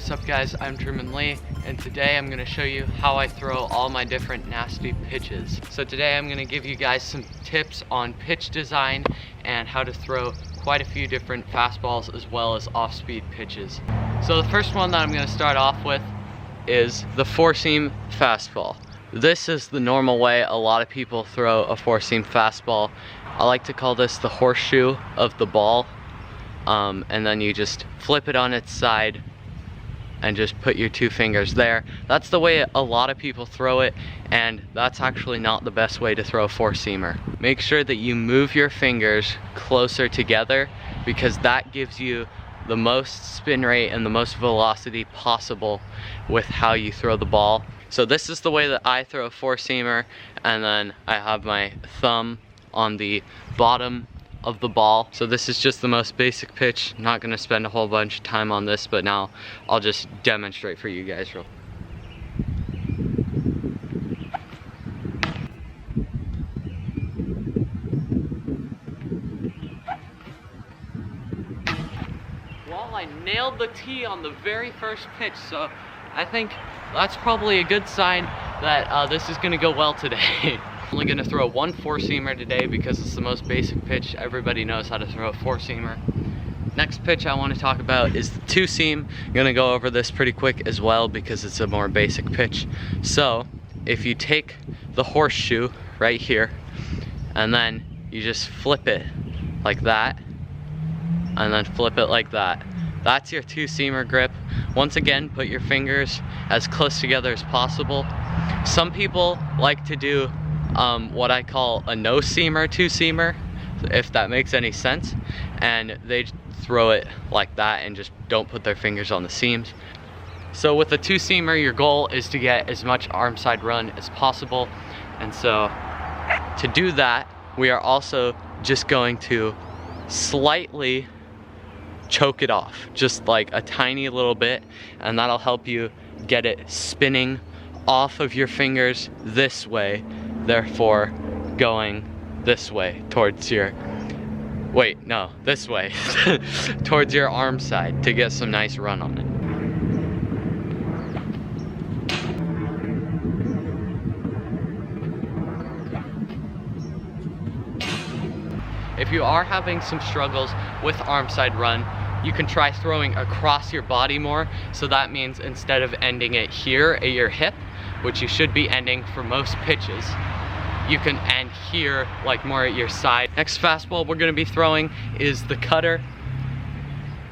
What's up guys, I'm Truman and today I'm going to show you how I throw all my different nasty pitches. So today I'm going to give you guys some tips on pitch design and how to throw quite a few different fastballs as well as off-speed pitches. So the first one that I'm going to start off with is the four-seam fastball. This is the normal way a lot of people throw a four-seam fastball. I like to call this the horseshoe of the ball. And then you just flip it on its side and just put your two fingers there. That's the way a lot of people throw it, and that's actually not the best way to throw a four-seamer. Make sure that you move your fingers closer together because that gives you the most spin rate and the most velocity possible with how you throw the ball. So this is the way that I throw a four-seamer, and then I have my thumb on the bottom of the ball. So this is just the most basic pitch. I'm not gonna spend a whole bunch of time on this, but now I'll just demonstrate for you guys real. Well, I nailed the tee on the very first pitch, so I think that's probably a good sign that this is gonna go well today. I'm only gonna throw one four-seamer today because it's the most basic pitch. Everybody knows how to throw a four-seamer. Next pitch I want to talk about is the two-seam. I'm gonna go over this pretty quick as well because it's a more basic pitch. So if you take the horseshoe right here and then you just flip it like that and then flip it like that, that's your two-seamer grip. Once again, put your fingers as close together as possible. Some people like to do what I call a no-seamer two-seamer, if that makes any sense, and they throw it like that and just don't put their fingers on the seams. So with a two-seamer, your goal is to get as much arm side run as possible, and so to do that, we are also just going to slightly choke it off, just like a tiny little bit, and that'll help you get it spinning off of your fingers this way, therefore going this way towards your, this way, towards your arm side to get some nice run on it. If you are having some struggles with arm side run, you can try throwing across your body more. So that means instead of ending it here at your hip, which you should be ending for most pitches, you can end here, like more at your side. Next fastball we're gonna be throwing is the cutter.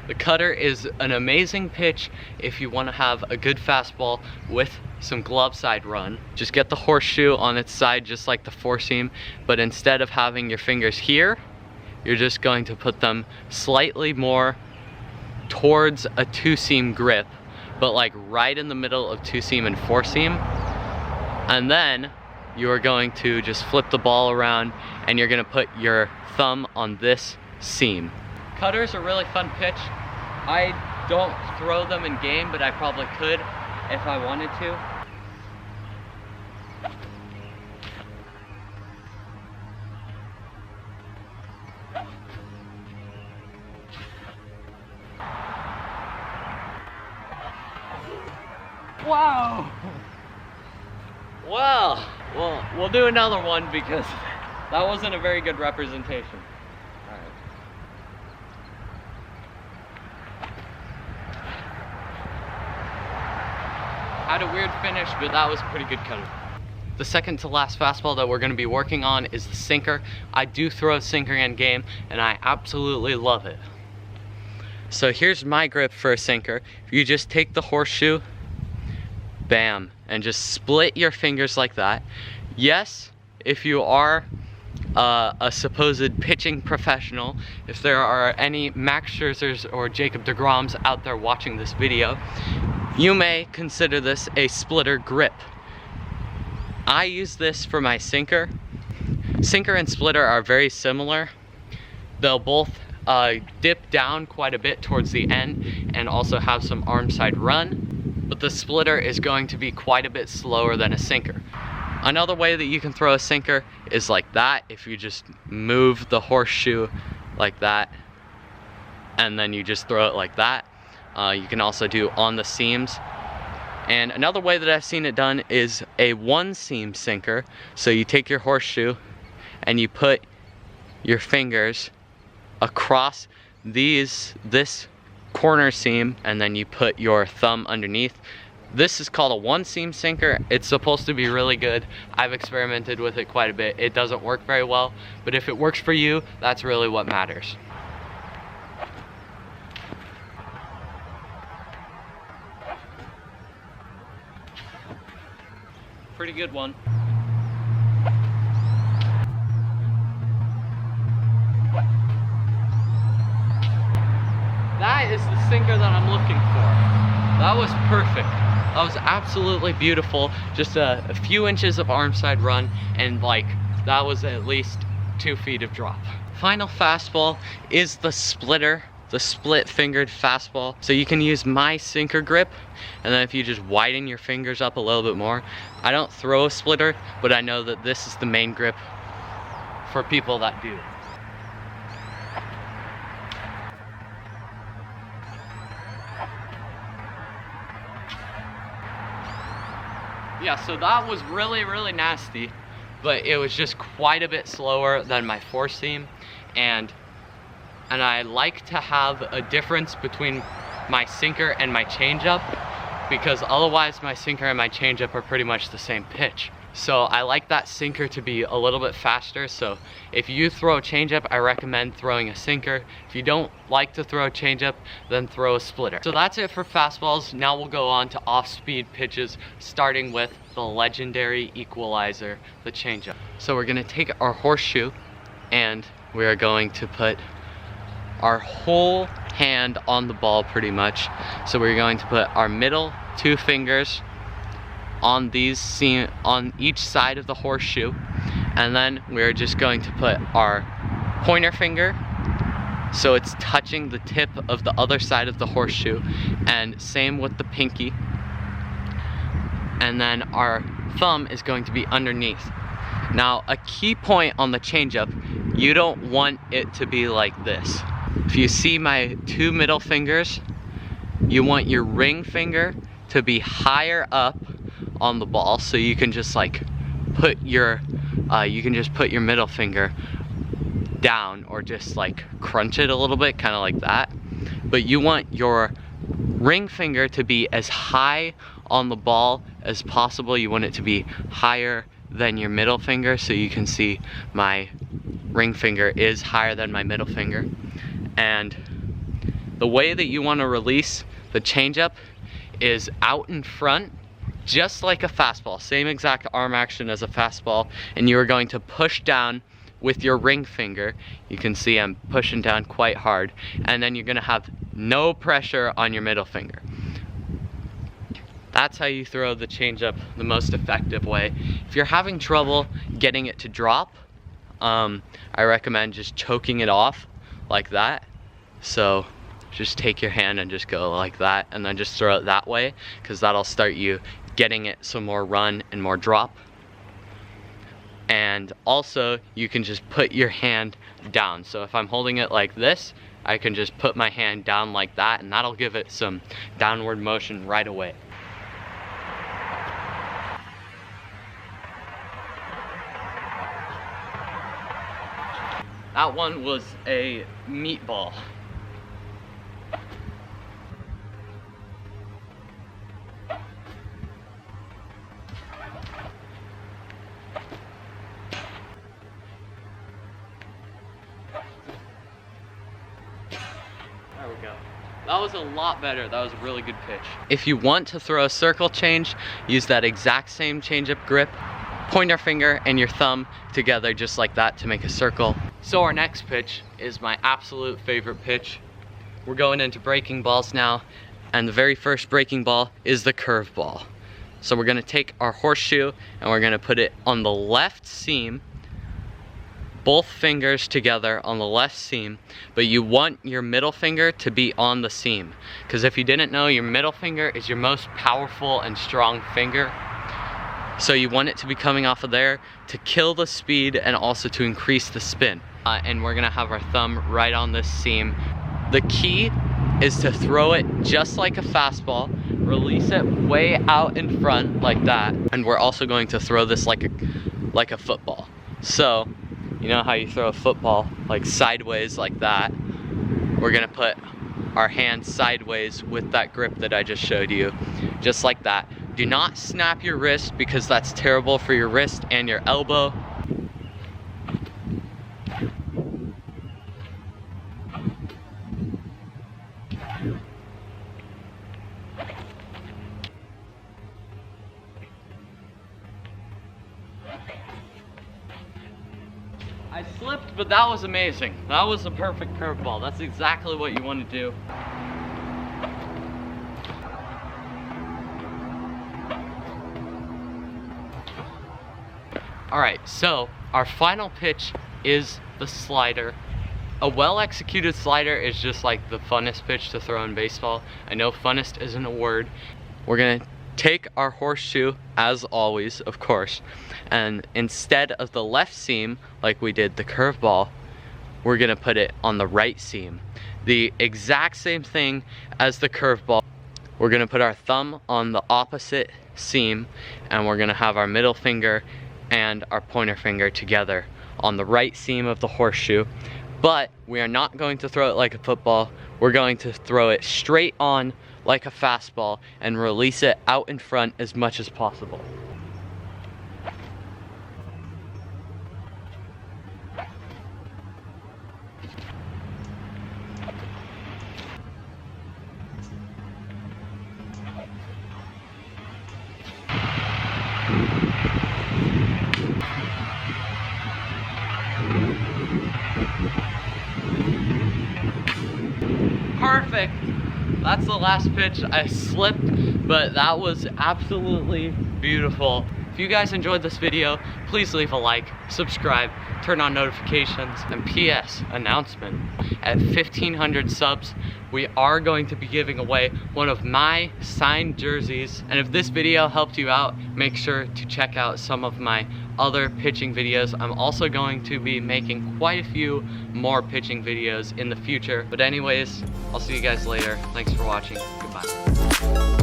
The cutter is an amazing pitch if you wanna have a good fastball with some glove side run. Just get the horseshoe on its side just like the four seam, but instead of having your fingers here, you're just going to put them slightly more towards a two seam grip, but like right in the middle of two seam and four seam. And then you are going to just flip the ball around and you're gonna put your thumb on this seam. Cutter's a really fun pitch. I don't throw them in game, but I probably could if I wanted to. Wow! Well, we'll do another one because that wasn't a very good representation. All right. Had a weird finish, but that was a pretty good cutter. The second to last fastball that we're going to be working on is the sinker. I do throw a sinker in game, and I absolutely love it. So here's my grip for a sinker. You just take the horseshoe, bam, and just split your fingers like that. Yes, if you are a supposed pitching professional, if there are any Max Scherzers or Jacob deGroms out there watching this video, you may consider this a splitter grip. I use this for my sinker. Sinker and splitter are very similar. They'll both dip down quite a bit towards the end and also have some arm side run. But the splitter is going to be quite a bit slower than a sinker. Another way that you can throw a sinker is like that. If you just move the horseshoe like that, and then you just throw it like that. You can also do on the seams. And another way that I've seen it done is a one seam sinker. So you take your horseshoe and you put your fingers across this corner seam, and then you put your thumb underneath. This is called a one seam sinker. It's supposed to be really good. I've experimented with it quite a bit. It doesn't work very well, but if it works for you, that's really what matters. Pretty good one. That is the sinker that I'm looking for. That was perfect. That was absolutely beautiful. Just a few inches of arm side run, and like that was at least 2 feet of drop. Final fastball is the splitter, the split fingered fastball. So you can use my sinker grip, and then if you just widen your fingers up a little bit more. I don't throw a splitter, but I know that this is the main grip for people that do. Yeah, so that was really nasty, but it was just quite a bit slower than my four seam, and I like to have a difference between my sinker and my changeup, because otherwise my sinker and my changeup are pretty much the same pitch. So I like that sinker to be a little bit faster. So if you throw a changeup, I recommend throwing a sinker. If you don't like to throw a changeup, then throw a splitter. So that's it for fastballs. Now we'll go on to off-speed pitches, starting with the legendary equalizer, the changeup. So we're gonna take our horseshoe and we are going to put our whole hand on the ball pretty much. So we're going to put our middle 2 fingers on each side of the horseshoe, and then we're just going to put our pointer finger so it's touching the tip of the other side of the horseshoe, and same with the pinky, and then our thumb is going to be underneath. Now a key point on the changeup, you don't want it to be like this. If you see my 2 middle fingers, you want your ring finger to be higher up on the ball, so you can just like put your middle finger down, or just like crunch it a little bit, kind of like that. But you want your ring finger to be as high on the ball as possible. You want it to be higher than your middle finger, so you can see my ring finger is higher than my middle finger. And the way that you want to release the changeup is out in front, just like a fastball, same exact arm action as a fastball, and you are going to push down with your ring finger. You can see I'm pushing down quite hard, and then you're gonna have no pressure on your middle finger. That's how you throw the changeup the most effective way. If you're having trouble getting it to drop, I recommend just choking it off like that. So just take your hand and just go like that, and then just throw it that way, because that'll start you getting it some more run and more drop. And also you can just put your hand down. So if I'm holding it like this, I can just put my hand down like that, and that'll give it some downward motion right away. That one was a meatball. There we go. That was a lot better. That was a really good pitch. If you want to throw a circle change, use that exact same changeup grip, pointer finger and your thumb together just like that to make a circle. So our next pitch is my absolute favorite pitch. We're going into breaking balls now, and the very first breaking ball is the curveball. So we're gonna take our horseshoe and we're gonna put it on the left seam, both fingers together on the left seam, but you want your middle finger to be on the seam, because if you didn't know, your middle finger is your most powerful and strong finger. So you want it to be coming off of there to kill the speed and also to increase the spin. And we're gonna have our thumb right on this seam. The key is to throw it just like a fastball, release it way out in front like that, and we're also going to throw this like a football. So, you know how you throw a football like sideways like that? We're gonna put our hand sideways with that grip that I just showed you, just like that. Do not snap your wrist because that's terrible for your wrist and your elbow. I slipped, but that was amazing. That was a perfect curveball. That's exactly what you want to do. Alright, so our final pitch is the slider. A well-executed slider is just like the funnest pitch to throw in baseball. I know funnest isn't a word. We're gonna take our horseshoe, as always, of course, and instead of the left seam, like we did the curveball, we're gonna put it on the right seam. The exact same thing as the curveball. We're gonna put our thumb on the opposite seam, and we're gonna have our middle finger and our pointer finger together on the right seam of the horseshoe. But we are not going to throw it like a football. We're going to throw it straight on like a fastball and release it out in front as much as possible. Perfect. That's the last pitch. I slipped, but that was absolutely beautiful. If you guys enjoyed this video, please leave a like, subscribe, turn on notifications, and PS, announcement. At 1,500 subs, we are going to be giving away one of my signed jerseys. And if this video helped you out, make sure to check out some of my other pitching videos. I'm also going to be making quite a few more pitching videos in the future. But anyways, I'll see you guys later. Thanks for watching. Goodbye.